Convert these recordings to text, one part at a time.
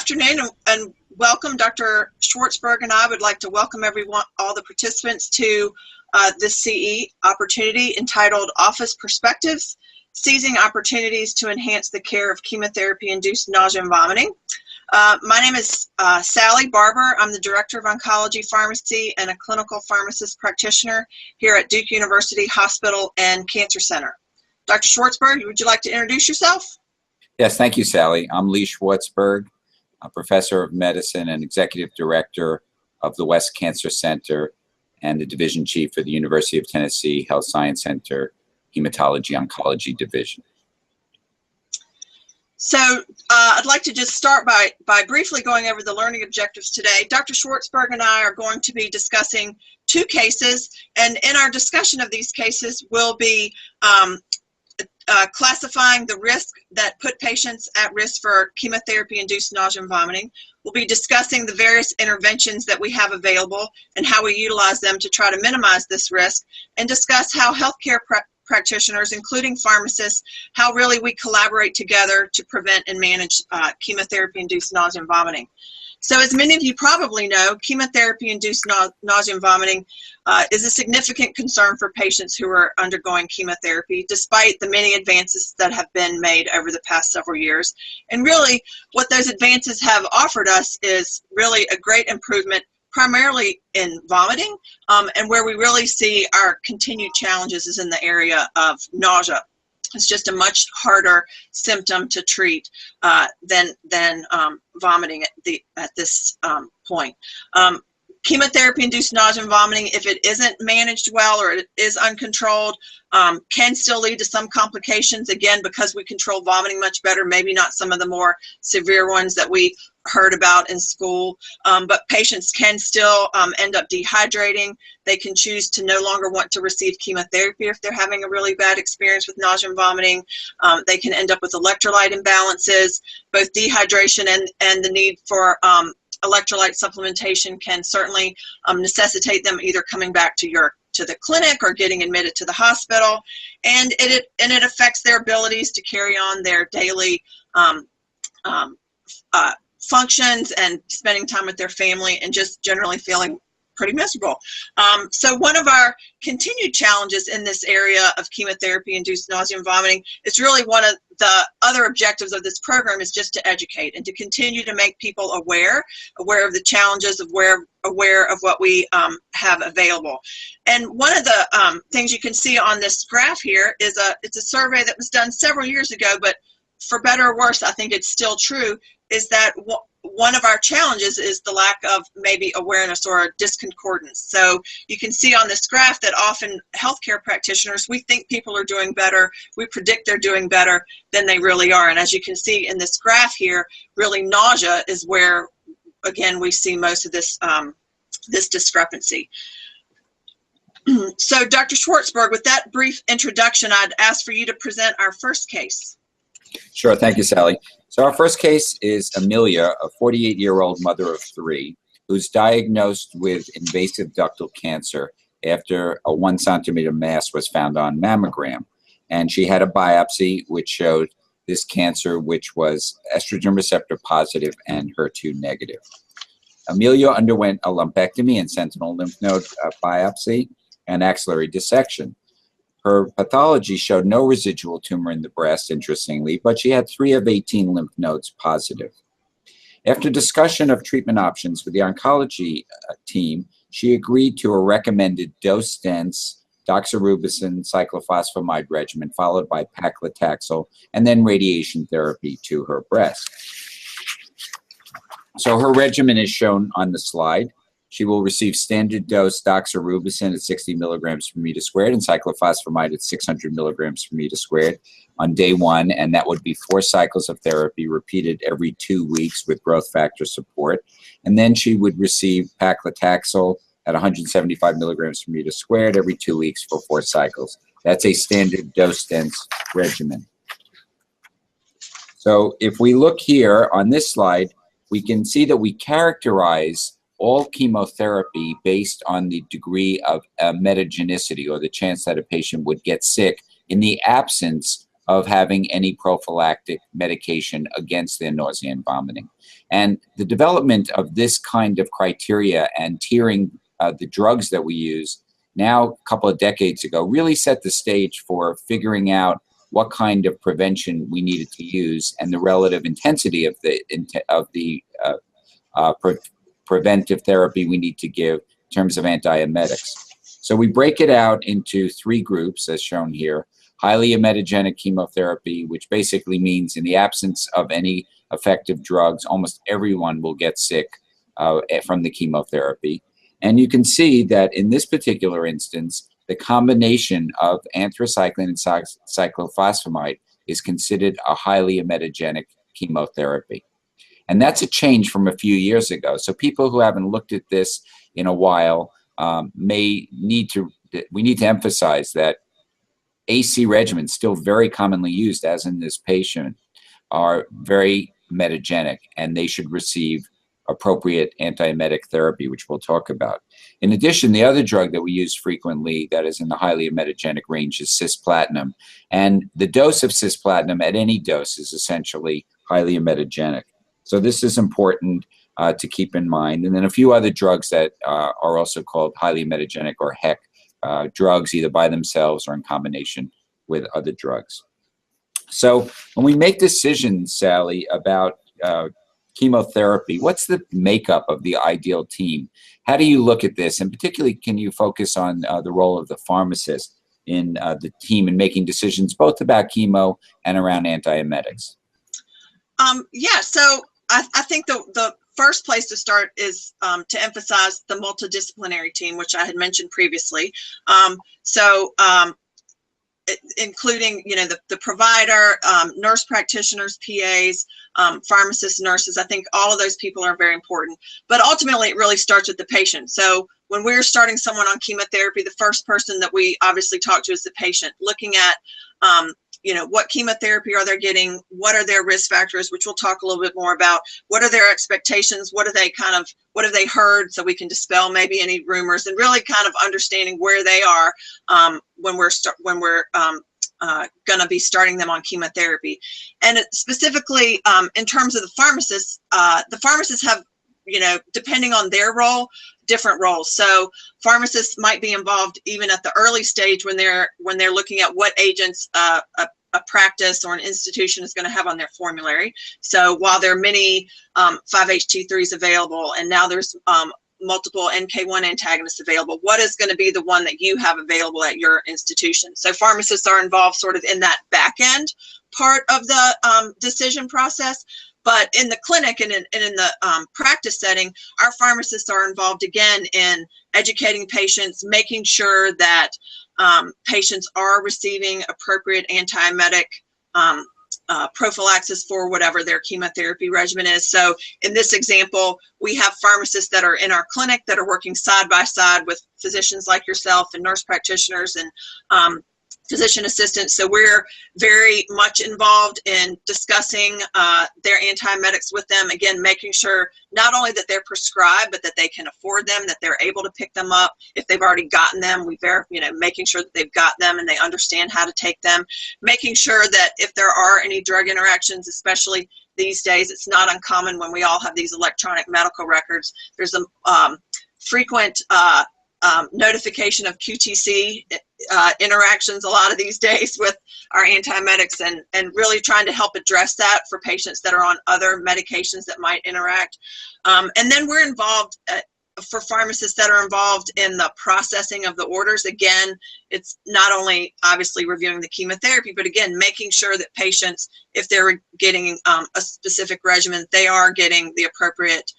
afternoon and welcome. Dr. Schwartzberg and I would like to welcome everyone, all the participants to this CE opportunity entitled Office Perspectives, Seizing Opportunities to Enhance the Care of Chemotherapy-Induced Nausea and Vomiting. My name is Sally Barber. I'm the Director of Oncology Pharmacy and a clinical pharmacist practitioner here at Duke University Hospital and Cancer Center. Dr. Schwartzberg, would you like to introduce yourself? Yes, thank you, Sally. I'm Lee Schwartzberg, a professor of medicine and executive director of the West Cancer Center and the division chief for the University of Tennessee Health Science Center Hematology Oncology Division. So I'd like to just start by briefly going over the learning objectives today. Dr. Schwartzberg and I are going to be discussing two cases, and in our discussion of these cases, we'll be classifying the risk that put patients at risk for chemotherapy-induced nausea and vomiting. We'll be discussing the various interventions that we have available and how we utilize them to try to minimize this risk, and discuss how healthcare practitioners, including pharmacists, how really we collaborate together to prevent and manage chemotherapy-induced nausea and vomiting. So as many of you probably know, chemotherapy-induced nausea and vomiting is a significant concern for patients who are undergoing chemotherapy, despite the many advances that have been made over the past several years. And really, what those advances have offered us is really a great improvement, primarily in vomiting, and where we really see our continued challenges is in the area of nausea. It's just a much harder symptom to treat than vomiting at this point. Chemotherapy-induced nausea and vomiting, if it isn't managed well or it is uncontrolled, can still lead to some complications, again, because we control vomiting much better, maybe not some of the more severe ones that we heard about in school, but patients can still end up dehydrating. They can choose to no longer want to receive chemotherapy if they're having a really bad experience with nausea and vomiting. They can end up with electrolyte imbalances. Both dehydration and the need for electrolyte supplementation can certainly necessitate them either coming back to the clinic or getting admitted to the hospital, and it affects their abilities to carry on their daily functions and spending time with their family and just generally feeling pretty miserable. So one of our continued challenges in this area of chemotherapy-induced nausea and vomiting is really one of the other objectives of this program is just to educate and to continue to make people aware of the challenges, aware of what we have available. And one of the things you can see on this graph here is it's a survey that was done several years ago, but for better or worse, I think it's still true, is that one of our challenges is the lack of maybe awareness or disconcordance. So you can see on this graph that often healthcare practitioners, we think people are doing better, we predict they're doing better than they really are. And as you can see in this graph here, really nausea is where, again, we see most of this, this discrepancy. So Dr. Schwartzberg, with that brief introduction, I'd ask for you to present our first case. Sure, thank you, Sally. So our first case is Amelia, a 48-year-old mother of 3, who's diagnosed with invasive ductal cancer after a 1-centimeter mass was found on mammogram. And she had a biopsy which showed this cancer, which was estrogen receptor positive and HER2 negative. Amelia underwent a lumpectomy and sentinel lymph node biopsy and axillary dissection. Her pathology showed no residual tumor in the breast, interestingly, but she had 3 of 18 lymph nodes positive. After discussion of treatment options with the oncology team, she agreed to a recommended dose-dense doxorubicin cyclophosphamide regimen, followed by paclitaxel, and then radiation therapy to her breast. So her regimen is shown on the slide. She will receive standard dose doxorubicin at 60 milligrams per meter squared and cyclophosphamide at 600 milligrams per meter squared on day 1, and that would be 4 cycles of therapy repeated every 2 weeks with growth factor support. And then she would receive paclitaxel at 175 milligrams per meter squared every 2 weeks for 4 cycles. That's a standard dose-dense regimen. So if we look here on this slide, we can see that we characterize all chemotherapy based on the degree of metagenicity, or the chance that a patient would get sick in the absence of having any prophylactic medication against their nausea and vomiting. And the development of this kind of criteria and tiering the drugs that we use now a couple of decades ago really set the stage for figuring out what kind of prevention we needed to use and the relative intensity of the preventive therapy we need to give in terms of antiemetics. So we break it out into 3 groups as shown here. Highly emetogenic chemotherapy, which basically means in the absence of any effective drugs, almost everyone will get sick from the chemotherapy. And you can see that in this particular instance, the combination of anthracycline and cyclophosphamide is considered a highly emetogenic chemotherapy. And that's a change from a few years ago. So people who haven't looked at this in a while we need to emphasize that AC regimens, still very commonly used, as in this patient, are very emetogenic, and they should receive appropriate antiemetic therapy, which we'll talk about. In addition, the other drug that we use frequently that is in the highly emetogenic range is cisplatin. And the dose of cisplatin at any dose is essentially highly emetogenic. So this is important to keep in mind. And then a few other drugs that are also called highly emetogenic or HEC drugs, either by themselves or in combination with other drugs. So when we make decisions, Sally, about chemotherapy, what's the makeup of the ideal team? How do you look at this? And particularly, can you focus on the role of the pharmacist in the team in making decisions both about chemo and around antiemetics? Yeah, so I think the first place to start is to emphasize the multidisciplinary team, which I had mentioned previously. Including, the provider, nurse practitioners, PAs, pharmacists, nurses. I think all of those people are very important. But ultimately, it really starts with the patient. So when we're starting someone on chemotherapy, the first person that we obviously talk to is the patient, looking at what chemotherapy are they getting? What are their risk factors, which we'll talk a little bit more about? What are their expectations? What have they heard, so we can dispel maybe any rumors, and really kind of understanding where they are when we're going to be starting them on chemotherapy. And specifically in terms of the pharmacists have, depending on their role, different roles. So pharmacists might be involved even at the early stage when they're looking at what agents a practice or an institution is going to have on their formulary. So while there are many 5-HT3s available, and now there's multiple NK1 antagonists available, what is going to be the one that you have available at your institution? So pharmacists are involved sort of in that back end part of the decision process. But in the clinic and in the practice setting, our pharmacists are involved again in educating patients, making sure that patients are receiving appropriate antiemetic prophylaxis for whatever their chemotherapy regimen is. So in this example, we have pharmacists that are in our clinic that are working side by side with physicians like yourself and nurse practitioners and physician assistants. So we're very much involved in discussing their antiemetics with them, again, making sure not only that they're prescribed, but that they can afford them, that they're able to pick them up. If they've already gotten them, making sure that they've got them and they understand how to take them, making sure that if there are any drug interactions, especially these days, it's not uncommon when we all have these electronic medical records. There's a frequent notification of QTC interactions a lot of these days with our antiemetics, and really trying to help address that for patients that are on other medications that might interact. And then we're involved for pharmacists that are involved in the processing of the orders. Again, it's not only obviously reviewing the chemotherapy, but again, making sure that patients, if they're getting a specific regimen, they are getting the appropriate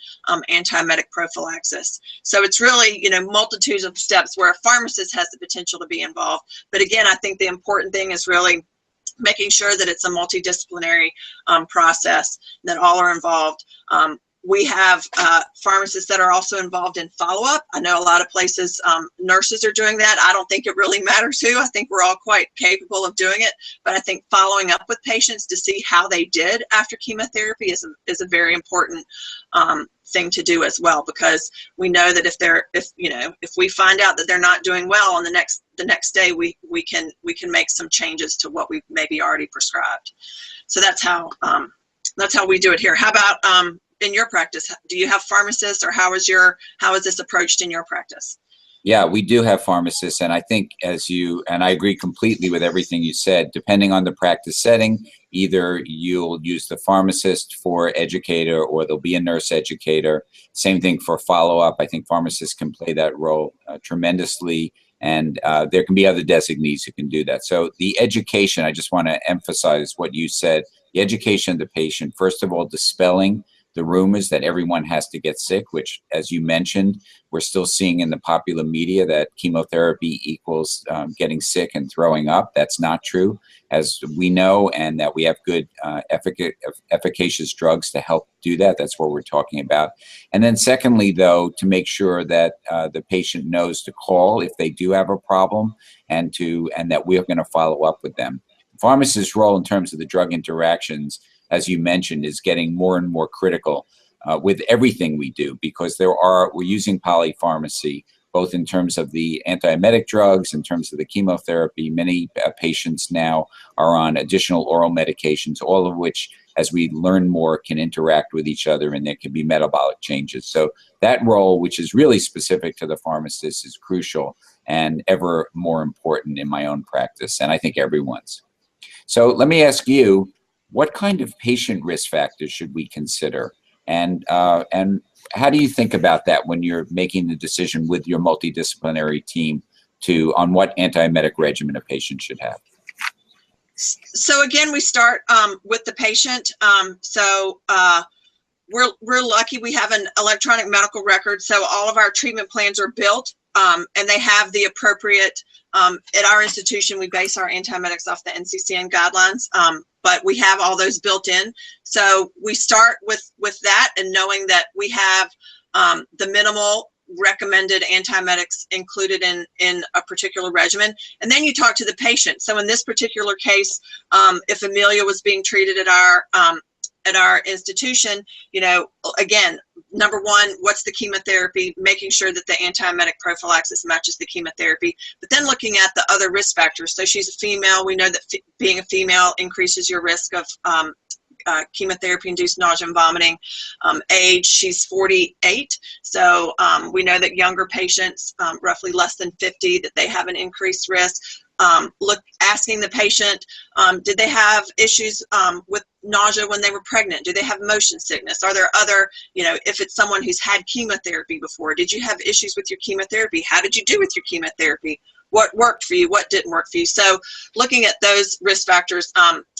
antiemetic prophylaxis. So it's really, multitudes of steps where a pharmacist has the potential to be involved. But again, I think the important thing is really making sure that it's a multidisciplinary process, that all are involved. We have pharmacists that are also involved in follow-up. I know a lot of places nurses are doing that. I don't think it really matters who. I think we're all quite capable of doing it. But I think following up with patients to see how they did after chemotherapy is a very important thing to do as well, because we know that if we find out that they're not doing well, and the the next day we can make some changes to what we've maybe already prescribed. So that's how we do it here. How about in your practice? Do you have pharmacists, or how is this approached in your practice? Yeah, we do have pharmacists, and I think and I agree completely with everything you said, depending on the practice setting, either you'll use the pharmacist for educator, or there'll be a nurse educator. Same thing for follow-up. I think pharmacists can play that role tremendously, and there can be other designees who can do that. So the education, I just want to emphasize what you said, the education of the patient, first of all, dispelling the rumors that everyone has to get sick, which, as you mentioned, we're still seeing in the popular media that chemotherapy equals getting sick and throwing up. That's not true, as we know, and that we have good efficacious drugs to help do that. That's what we're talking about. And then secondly, though, to make sure that the patient knows to call if they do have a problem, and that we're going to follow up with them. The pharmacist's role in terms of the drug interactions, as you mentioned, is getting more and more critical with everything we do, because we're using polypharmacy, both in terms of the antiemetic drugs, in terms of the chemotherapy. Many patients now are on additional oral medications, all of which, as we learn more, can interact with each other, and there can be metabolic changes. So that role, which is really specific to the pharmacist, is crucial and ever more important in my own practice, and I think everyone's. So let me ask you, what kind of patient risk factors should we consider? And how do you think about that when you're making the decision with your multidisciplinary team on what antiemetic regimen a patient should have? So again, we start with the patient. We're lucky we have an electronic medical record, so all of our treatment plans are built, and they have the appropriate. At our institution, we base our antiemetics off the NCCN guidelines, but we have all those built in. So we start with that, and knowing that we have the minimal recommended antiemetics included in a particular regimen, and then you talk to the patient. So in this particular case, if Amelia was being treated at our institution, again, number one, what's the chemotherapy, making sure that the antiemetic prophylaxis matches the chemotherapy, but then looking at the other risk factors. So she's a female. We know that being a female increases your risk of chemotherapy-induced nausea and vomiting. Age, she's 48. So we know that younger patients, roughly less than 50, that they have an increased risk. Asking the patient, did they have issues with nausea when they were pregnant? Do they have motion sickness? Are there other, if it's someone who's had chemotherapy before, did you have issues with your chemotherapy? How did you do with your chemotherapy? What worked for you? What didn't work for you? So looking at those risk factors,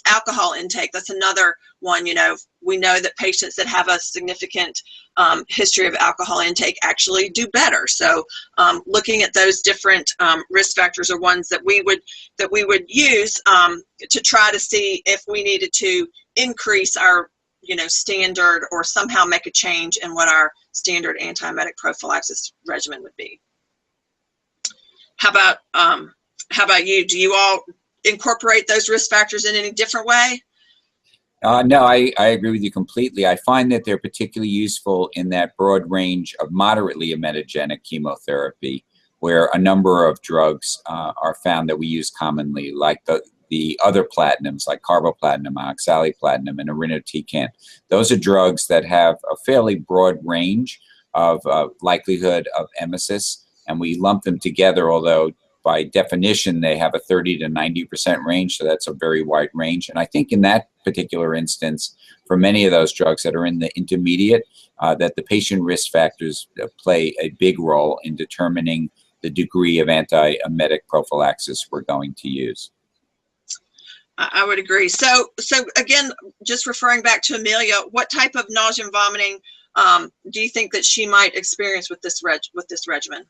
alcohol intake, that's another one. We know that patients that have a significant history of alcohol intake actually do better. So looking at those different risk factors are ones that we would use to try to see if we needed to increase our standard, or somehow make a change in what our standard antiemetic prophylaxis regimen would be. How about you? Do you all incorporate those risk factors in any different way? No, I agree with you completely. I find that they're particularly useful in that broad range of moderately emetogenic chemotherapy, where a number of drugs are found that we use commonly, like the other platinums, like carboplatin, oxaliplatin, and irinotecan. Those are drugs that have a fairly broad range of likelihood of emesis, and we lump them together, although by definition they have a 30 to 90% range, so that's a very wide range. And I think in that particular instance, for many of those drugs that are in the intermediate, that the patient risk factors play a big role in determining the degree of antiemetic prophylaxis we're going to use. I would agree. So again, just referring back to Amelia, what type of nausea and vomiting do you think that she might experience with this regimen?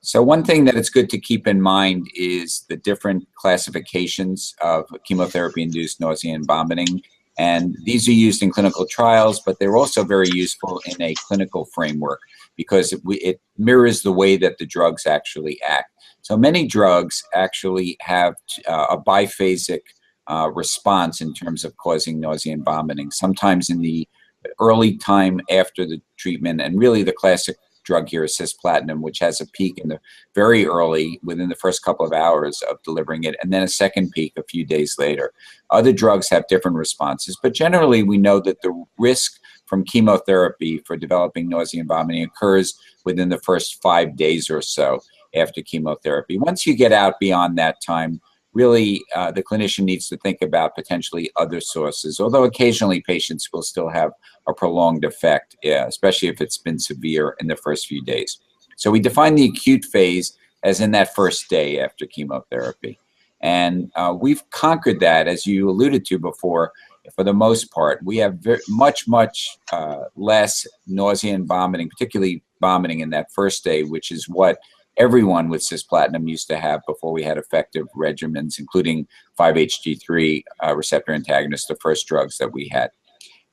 So one thing that it's good to keep in mind is the different classifications of chemotherapy-induced nausea and vomiting. And these are used in clinical trials, but they're also very useful in a clinical framework because it mirrors the way that the drugs actually act. So many drugs actually have a biphasic response in terms of causing nausea and vomiting. Sometimes in the early time after the treatment, and really the classic drug here is cisplatin, which has a peak in the very early, within the first couple of hours of delivering it, and then a second peak a few days later. Other drugs have different responses, but generally we know that the risk from chemotherapy for developing nausea and vomiting occurs within the first 5 days or so after chemotherapy. Once you get out beyond that time, really the clinician needs to think about potentially other sources, although occasionally patients will still have a prolonged effect, especially if it's been severe in the first few days. So we define the acute phase as in that first day after chemotherapy. And we've conquered that, as you alluded to before, for the most part. We have much less nausea and vomiting, particularly vomiting in that first day, which is what everyone with cisplatin used to have before we had effective regimens, including 5-HT3 receptor antagonists, the first drugs that we had.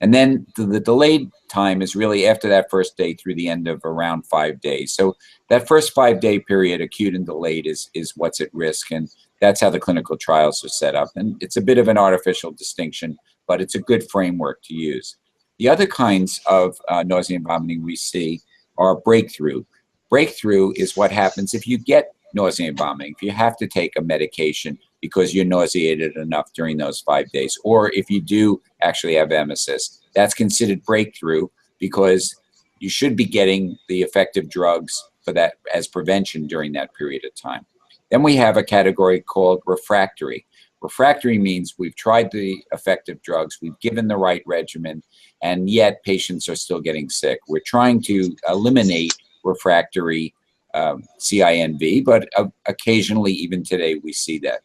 And then the delayed time is really after that first day through the end of around 5 days. So that first 5-day period, acute and delayed, is what's at risk. And that's how the clinical trials are set up. And it's a bit of an artificial distinction, but it's a good framework to use. The other kinds of nausea and vomiting we see are breakthrough. Breakthrough is what happens if you get nausea and vomiting, if you have to take a medication because you're nauseated enough during those 5 days, or if you do actually have emesis. That's considered breakthrough because you should be getting the effective drugs for that as prevention during that period of time. Then we have a category called refractory. Refractory means we've tried the effective drugs, we've given the right regimen, and yet patients are still getting sick. We're trying to eliminate refractory CINV, but occasionally, even today, we see that.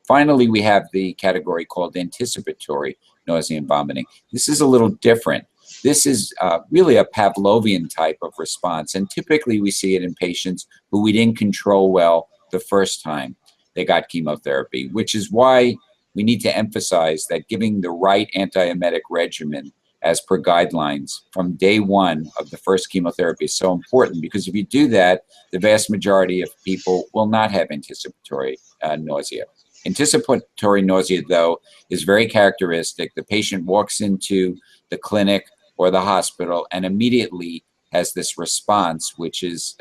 Finally, we have the category called anticipatory nausea and vomiting. This is a little different. This is really a Pavlovian type of response, and typically we see it in patients who we didn't control well the first time they got chemotherapy, which is why we need to emphasize that giving the right antiemetic regimen as per guidelines from day one of the first chemotherapy is so important, because if you do that, the vast majority of people will not have anticipatory nausea. Anticipatory nausea, though, is very characteristic. The patient walks into the clinic or the hospital and immediately has this response, which is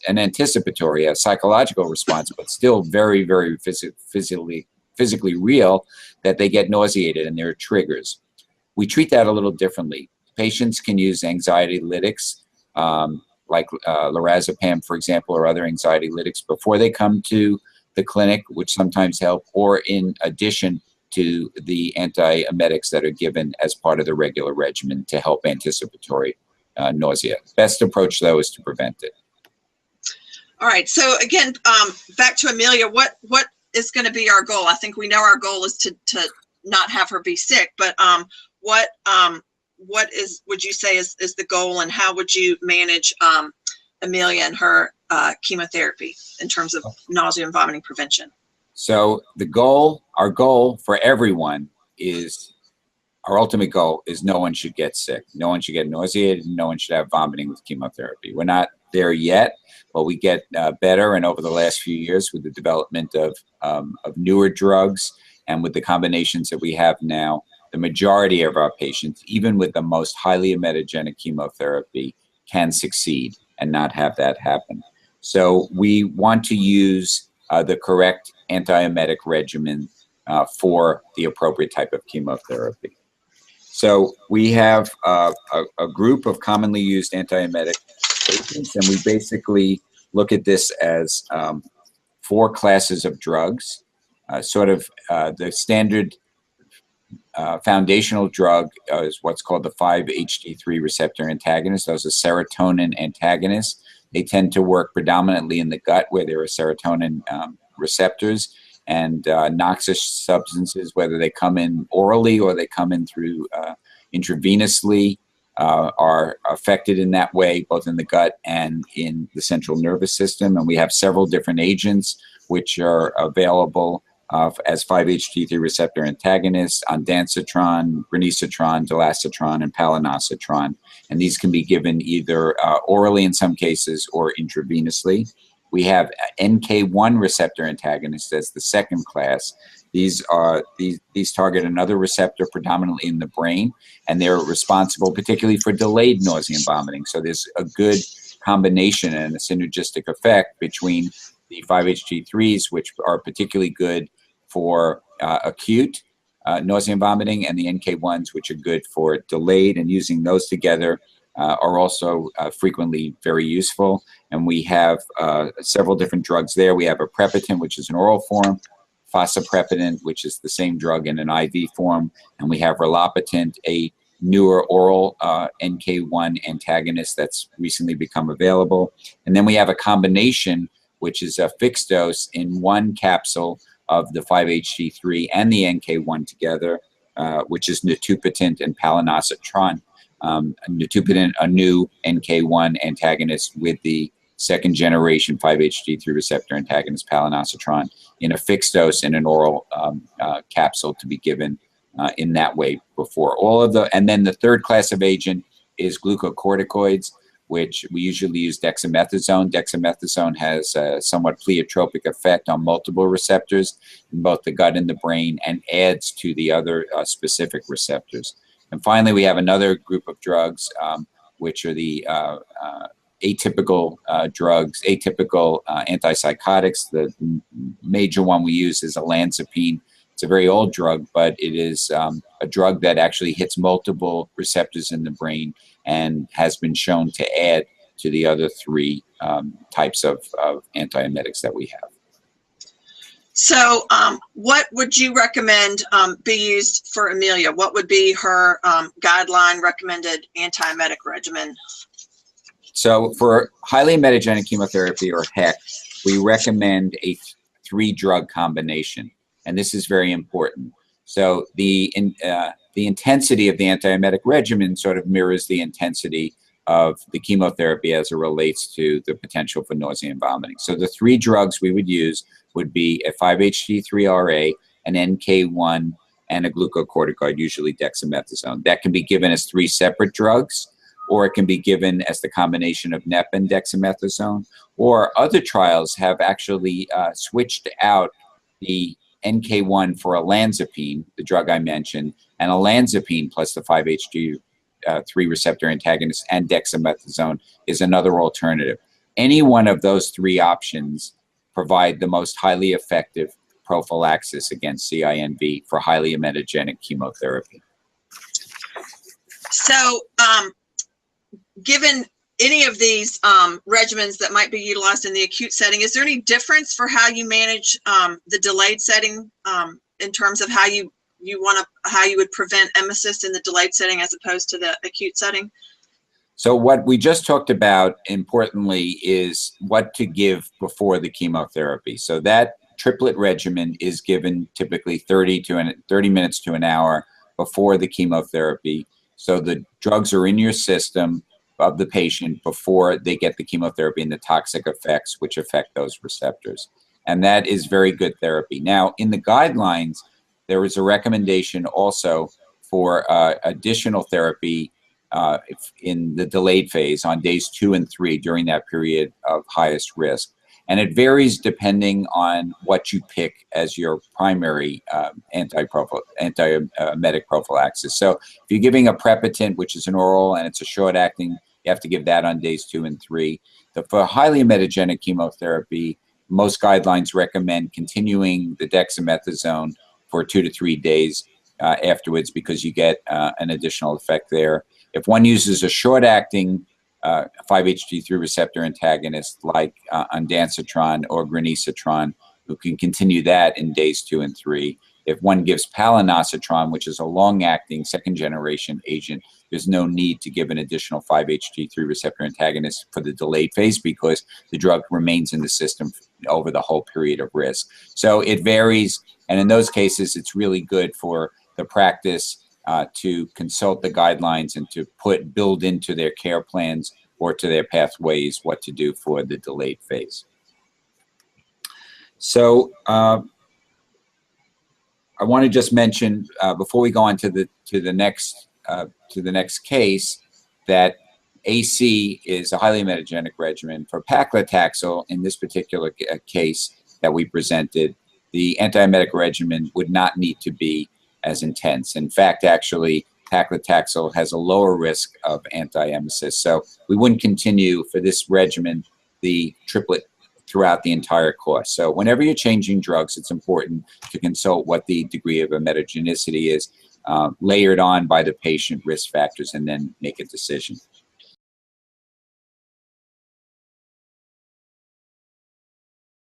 an anticipatory, a psychological response, but still very, very physically real, that they get nauseated and there are triggers. We treat that a little differently. Patients can use anxiety lytics, like lorazepam, for example, or other anxiety lytics before they come to the clinic, which sometimes help, or in addition to the antiemetics that are given as part of the regular regimen to help anticipatory nausea. Best approach, though, is to prevent it. All right. So again, back to Amelia. What is going to be our goal? I think we know our goal is to not have her be sick, but what would you say is the goal, and how would you manage Amelia and her chemotherapy in terms of nausea and vomiting prevention? So our goal for everyone is, our ultimate goal is no one should get sick. No one should get nauseated, and no one should have vomiting with chemotherapy. We're not there yet, but we get better. And over the last few years, with the development of newer drugs and with the combinations that we have now, the majority of our patients, even with the most highly emetogenic chemotherapy, can succeed and not have that happen. So we want to use the correct antiemetic regimen for the appropriate type of chemotherapy. So we have a group of commonly used antiemetic agents, and we basically look at this as 4 classes of drugs. The standard foundational drug is what's called the 5-HT3 receptor antagonist. Those are serotonin antagonists. They tend to work predominantly in the gut, where there are serotonin receptors, and noxious substances, whether they come in orally or they come in through intravenously, are affected in that way, both in the gut and in the central nervous system. And we have several different agents which are available as 5-HT3 receptor antagonists: ondansetron, granisetron, dilasetron, and palonosetron. And these can be given either orally in some cases or intravenously. We have NK1 receptor antagonists as the second class. These target another receptor predominantly in the brain, and they're responsible particularly for delayed nausea and vomiting. So there's a good combination and a synergistic effect between the 5-HT3s, which are particularly good for acute nausea and vomiting, and the NK1s, which are good for delayed, and using those together are also frequently very useful. And we have several different drugs there. We have a aprepitant, which is an oral form, fosaprepitant, which is the same drug in an IV form, and we have rolapitant, a newer oral NK1 antagonist that's recently become available. And then we have a combination, which is a fixed dose in one capsule of the 5-HT3 and the NK1 together, which is nitupetant and palonosetron. Nitupetant, a new NK1 antagonist with the second generation 5-HT3 receptor antagonist palonosetron in a fixed dose in an oral capsule to be given in that way before all of the. And then the third class of agent is glucocorticoids, which we usually use dexamethasone. Dexamethasone has a somewhat pleiotropic effect on multiple receptors in both the gut and the brain, and adds to the other specific receptors. And finally, we have another group of drugs, which are the atypical drugs, atypical antipsychotics. The major one we use is olanzapine. It's a very old drug, but it is a drug that actually hits multiple receptors in the brain and has been shown to add to the other three types of antiemetics that we have. So what would you recommend be used for Amelia? What would be her guideline-recommended antiemetic regimen? So for highly emetogenic chemotherapy, or HEC, we recommend a 3-drug combination, and this is very important. So the intensity of the antiemetic regimen sort of mirrors the intensity of the chemotherapy as it relates to the potential for nausea and vomiting. So the 3 drugs we would use would be a 5-HT3RA, an NK1, and a glucocorticoid, usually dexamethasone. That can be given as 3 separate drugs, or it can be given as the combination of NEP and dexamethasone. Or other trials have actually switched out the NK1 for olanzapine, the drug I mentioned, and olanzapine plus the 5-HT3 receptor antagonist and dexamethasone is another alternative. Any one of those 3 options provide the most highly effective prophylaxis against CINV for highly emetogenic chemotherapy. So, given any of these regimens that might be utilized in the acute setting, is there any difference for how you manage the delayed setting in terms of how you would prevent emesis in the delayed setting as opposed to the acute setting? So what we just talked about, importantly, is what to give before the chemotherapy. So that triplet regimen is given typically 30 minutes to an hour before the chemotherapy. So the drugs are in your system of the patient before they get the chemotherapy and the toxic effects which affect those receptors. And that is very good therapy. Now, in the guidelines, there is a recommendation also for additional therapy in the delayed phase on days 2 and 3 during that period of highest risk. And it varies depending on what you pick as your primary antiemetic prophylaxis. So if you're giving a aprepitant, which is an oral and it's a short-acting, you have to give that on days 2 and 3. For highly emetogenic chemotherapy, most guidelines recommend continuing the dexamethasone for 2 to 3 days afterwards, because you get an additional effect there. If one uses a short-acting 5-HT3 receptor antagonist like ondansetron or granisetron, who can continue that in days 2 and 3. If one gives palonosetron, which is a long-acting second-generation agent, there's no need to give an additional 5-HT3 receptor antagonist for the delayed phase, because the drug remains in the system over the whole period of risk. So it varies, and in those cases, it's really good for the practice to consult the guidelines and to build into their care plans or to their pathways what to do for the delayed phase. So I want to just mention before we go on to the next case, that AC is a highly emetogenic regimen. For paclitaxel, in this particular case that we presented, the antiemetic regimen would not need to be as intense. In fact, actually, paclitaxel has a lower risk of antiemesis. So we wouldn't continue for this regimen the triplet throughout the entire course. So whenever you're changing drugs, it's important to consult what the degree of emetogenicity is, layered on by the patient risk factors, and then make a decision.